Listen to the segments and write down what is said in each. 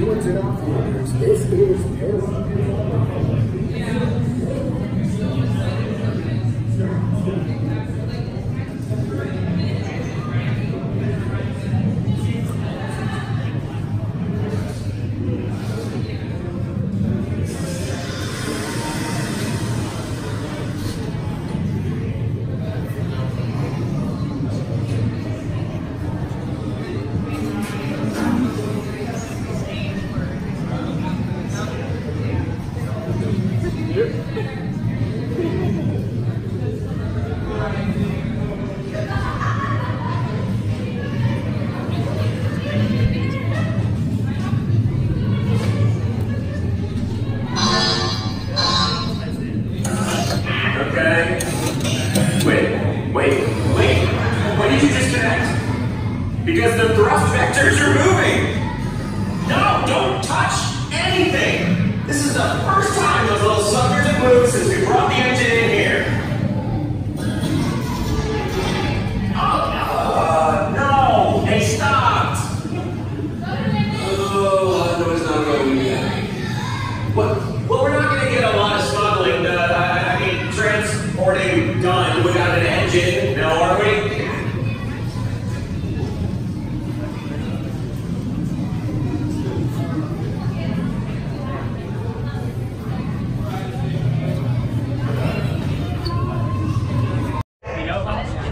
what's it off here. This is terrible. Because the thrust vectors are moving! No, don't touch anything! This is the first time those little suckers have moved since we brought the engine in here. Oh, no! They stopped! Oh, no, it's not going yet. Well, we're not going to get a lot of smuggling, transporting done without an engine, no, are we?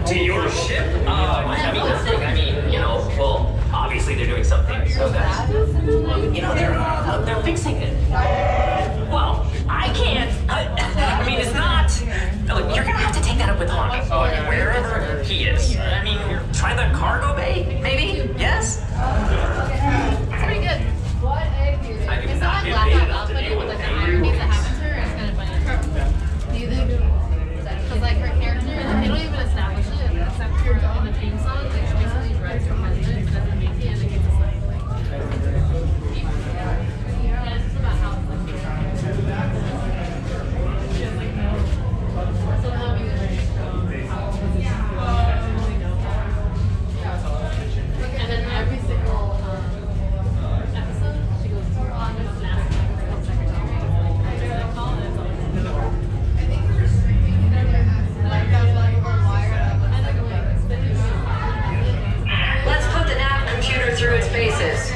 To your ship? Obviously they're doing something so that, they're fixing it. Well, I can't. It's not. Look, you're gonna have to take that up with Honda, wherever he is. Try the cargo bay, maybe? Yes? It's pretty good. Is that like blackout outfit with like the iron beads that happens to her? It's kind of funny. Do you think? Because like her character, they don't even establish it except for in the theme song. Like she basically writes her president, but doesn't make it, and it gets us like. And it's just about how it's like. She has like no. So how we and then every single episode, she goes on this last secretary. They call it. Let's put the nav computer through its paces.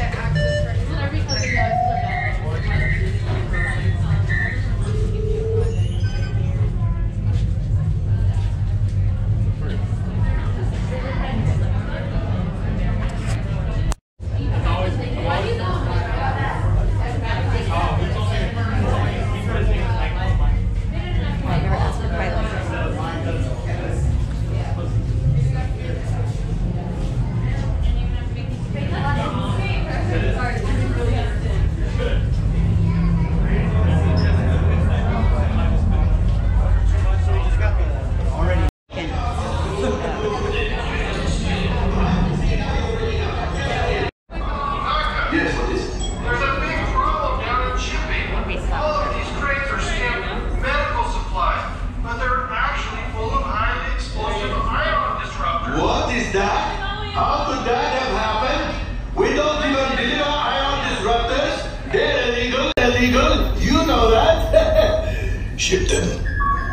Ship them.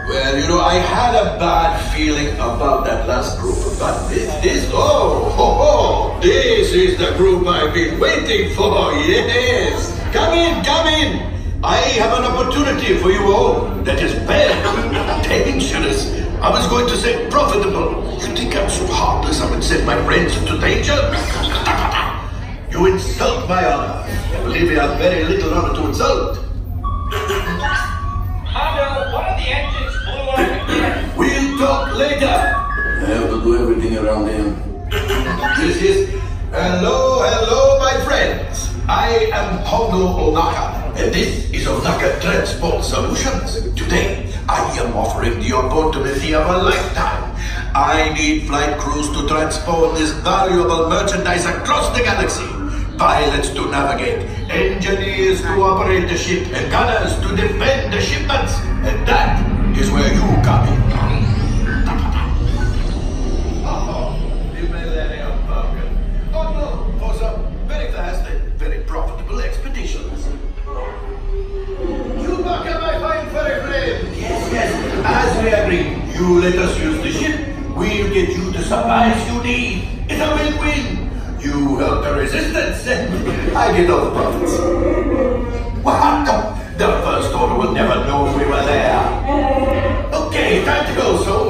Well, I had a bad feeling about that last group, but this is the group I've been waiting for, yes! Come in! I have an opportunity for you all that is very dangerous. I was going to say profitable. You think I'm so heartless I would set my friends into danger? You insult my honor. I believe you have very little honor to insult. Hondo, one of the engines blew up again. We'll talk later. I have to do everything around him. This is... Hello, my friends. I am Hondo Onaka, and this is Onaka Transport Solutions. Today, I am offering the opportunity of a lifetime. I need flight crews to transport this valuable merchandise across the galaxy. Pilots to navigate, engineers to operate the ship, and gunners to defend the shipments. And that is where you come in. The Millennium Falcon. Oh no, for some very fast and very profitable expedition. you let us use the ship, we'll get you the supplies you need. It's a win-win. You help the resistance, and I get all the profits. What? The First Order will never know we were there. Okay, time to go, so,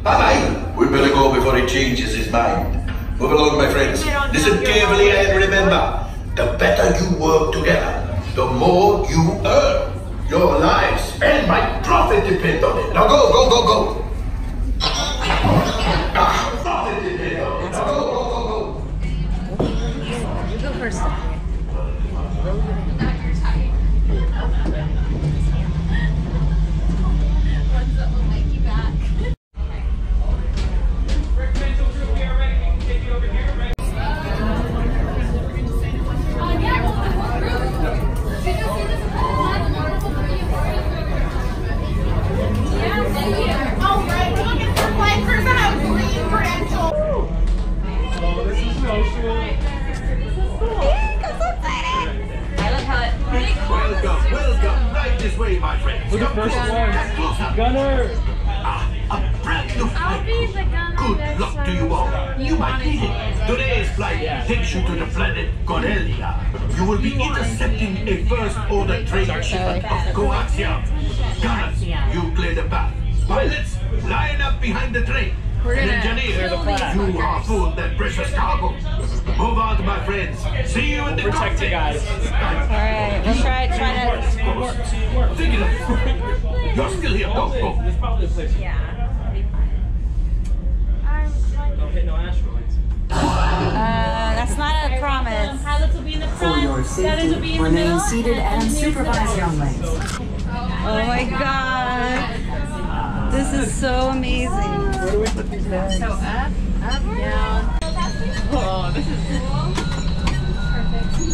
bye-bye. We better go before he changes his mind. Move along, my friends. Listen carefully and remember, the better you work together, the more you earn. Your lives and my profit depend on it. Now go, go, go, go. Profit depend on it. Now go, go, go, go. You go first. Welcome. Right this way, my friends. Look at first one. Gunner! A brand new flight. Good luck to you all. You might need it. Today's flight takes you to the planet Corellia. You will be intercepting a First Order trade shipment of coaxium. Gunners, you clear the path. Pilots, line up behind the train. Engineers, you harpoon that precious cargo. Move on, my friends. See you in the Protect you guys. Alright, let's try to... Take it up. You're still here. Go, go. There's probably a place. Yeah. Don't hit no asteroids. That's not a promise. Pilots will be in the front. For your safety, remain seated and supervised only. Oh my god. This is so amazing. Where do we put these guys? So up, down. Oh, this is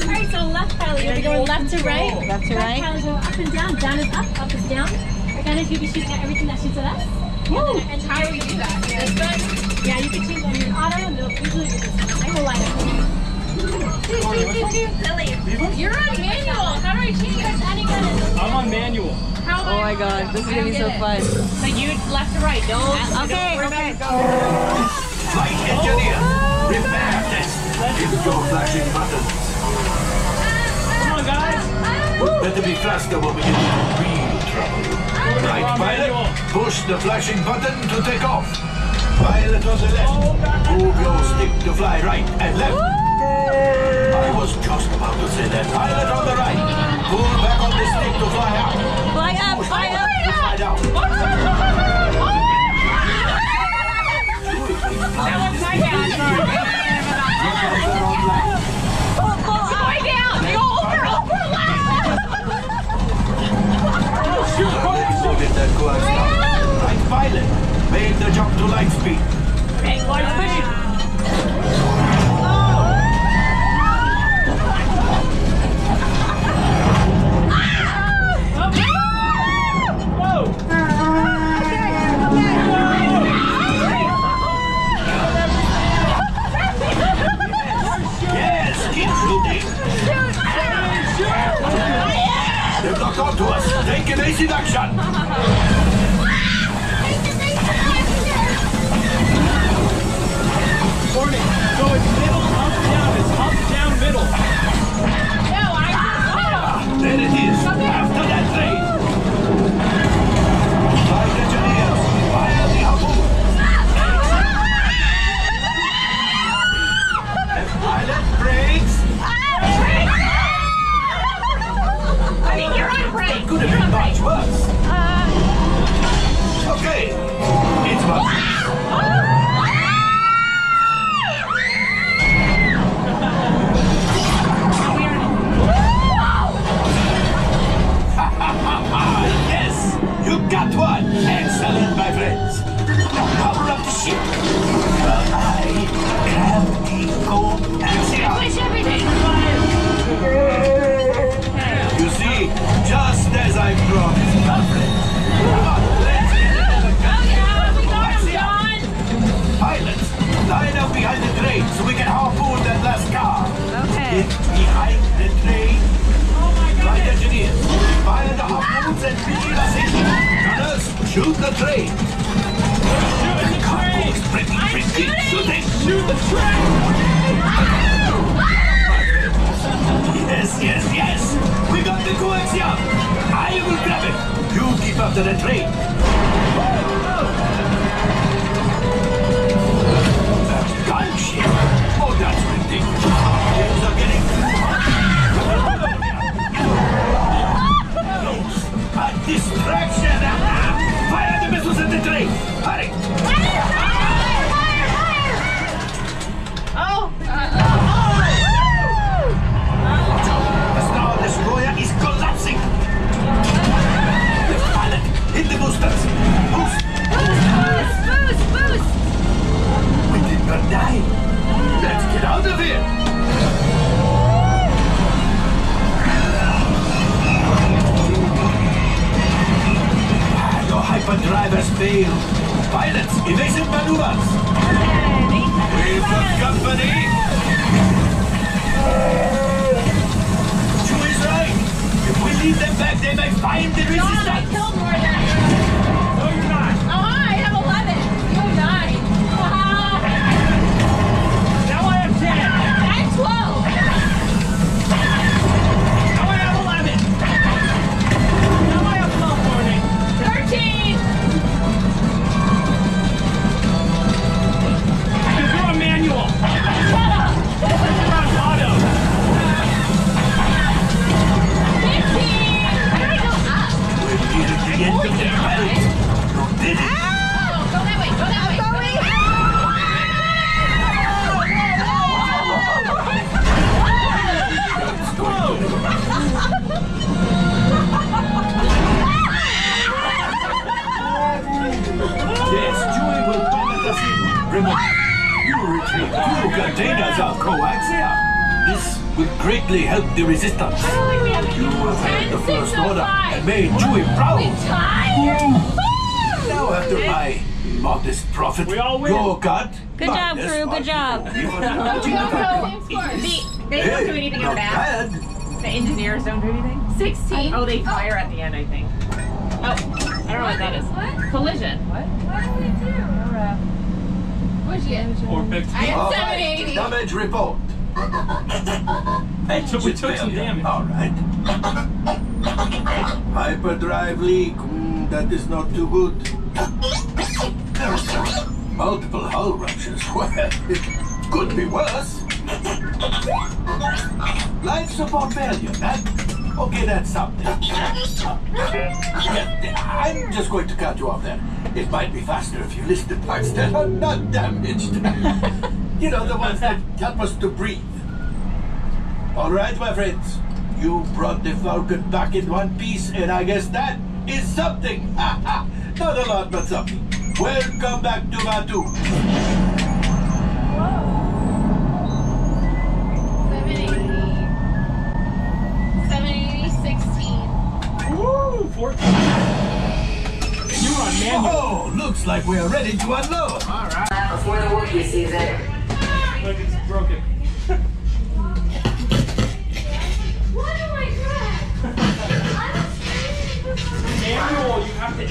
Alright, so left pilot, you're going left to right. Left to right. Pilot going up and down. Down is up is down. Our gunners, you'll be shooting at everything that shoots at us. Woo. And how do we do that? This button? Yeah, you can change on your auto and it'll usually be this one. I will light up. Lily, you're on manual. How do I change this? Any gun is I'm on manual. How Oh my god, this is gonna be so fun. So you left to right, don't. Okay, okay. Flight engineer, repair test. Use your flashing buttons. Come on, guys. Better be faster when we get into real trouble. Right, pilot, push the flashing button to take off. Pilot on the left, move your stick to fly right and left. I was just about to say that. Pilot on the right, pull back on the stick to fly out. Fly up, fly up. To fly down. That was my bad. Going down. You go over left. Get that coaxium. Right, pilot, make the jump to light speed. Okay, let's push it. Yes, keep shooting. They've locked onto us. Take evasive action. Warning. So it's middle, up, down. It's up, down, middle. There it is. After that train. Flight engineers, fire the harpoon. Pilot brakes. I mean, you're on break. Could have been much worse. Okay. It's much. Yes, you got one. Excellent, my friends. Now power up the ship. Push everything. You see, just as I promised, my friends. Come on, let's get into the Oh yeah, we got him, John. Pilots, line up behind the train so we can harpoon that last car. Okay. Get behind the train. Oh my Flight goodness. engineers, fire the harpoons and reel us in. Gunners, shoot the train. Shoot the train! Yes. We got the coaxium. I will grab it. You keep after the train. Gunship. Oh, that's ridiculous. Things are getting a distraction. Fire the missiles at the train. Hurry. The Star Destroyer is collapsing. The pilot hit the boosters. Boost. We did not die. Let's get out of here. Your hyperdrivers failed. Pilots, evasive maneuvers. We've got company. Chewie's right. If we leave them back, they may find the resistance. I killed more than No, you're not. Oh, I have 11. You have 9. Wow. Now I have 10. I have 12. Now I have 11. Now I have 12 morning. 13. Because you're on manual. Shut up. You're on auto. 15. How do I go up? We're near the end of the belt. You did it. Oh, go that way. Go that way. Yes, Chewie will pilot us in. Remember, you retrieve 2 containers of coaxium. This will greatly help the resistance. You have had the first order and made Chewie proud. Now after my modest profit, We all win. your cut. Good job, crew. Good job. They don't do anything in that. The engineers don't do anything? 16. Oh, they fire at the end, I think. Oh, I don't know what that is. What? Collision. What? What did we do? What'd you get? Or 15. I have All 780. damage report. So we took some damage. All right. Hyperdrive leak. That is not too good. Multiple hull ruptures. Well, it could be worse. Life support failure. Okay, that's something. Yeah, I'm just going to cut you off there. It might be faster if you list the parts that are not damaged. You know, the ones that help us to breathe. All right, my friends. You brought the Falcon back in one piece, and I guess that is something. Not a lot, but something. Welcome back to Batu. 780, 16. Woo! 14. You were on manual. Oh, looks like we're ready to unload. All right. Before the Wookiee sees it. Look, it's broken. What am I doing? Manual, you have to aim.